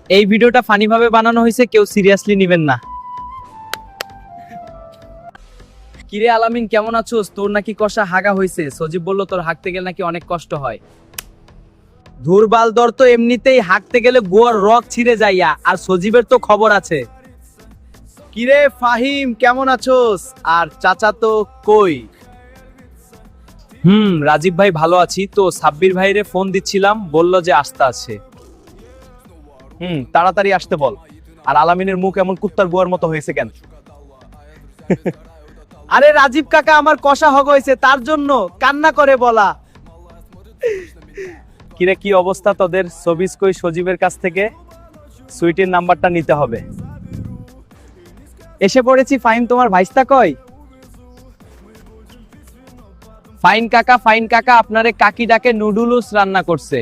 এই ভিডিওটা ফানি ভাবে বানানো হয়েছে, কেউ সিরিয়াসলি নেবেন না। কিরে আলামিন, কেমন আছোস? তোর নাকি কষা হাগা হয়েছে, সজীব বলল তোর হাঁকতে গেলে নাকি অনেক কষ্ট হয়। ধুরবাল দর তো এমনিতেই হাঁকতে গেলে গোয়ার রক ছিঁড়ে যাইয়া, আর সজীবের তো খবর আছে। কিরে ফাহিম, কেমন আছোস? আর চাচা তো কই? রাজীব ভাই ভালো আছি তো, সাব্বির ভাইরে ফোন দিচ্ছিলাম, বলল যে আসতে আছে। তাড়াতাড়ি আসতে বল। আর আলামিনের মুখ এমন কুত্তার বুয়ার মতো হয়েছে কেন? আরে রাজীব কাকা আমার কষা হগ হয়েছে, তার জন্য কান্না করে বলা। কিরে, কি অবস্থা তোদের? সবিজ কই সজীবের কাছ থেকে? সুইটির নাম্বারটা নিতে হবে। এসে পড়েছি ফাইন, তোমার ভাইস্তা কই? ফাইন কাকা, ফাইন কাকা আপনারে কাকি ডাকে নুডলস রান্না করছে।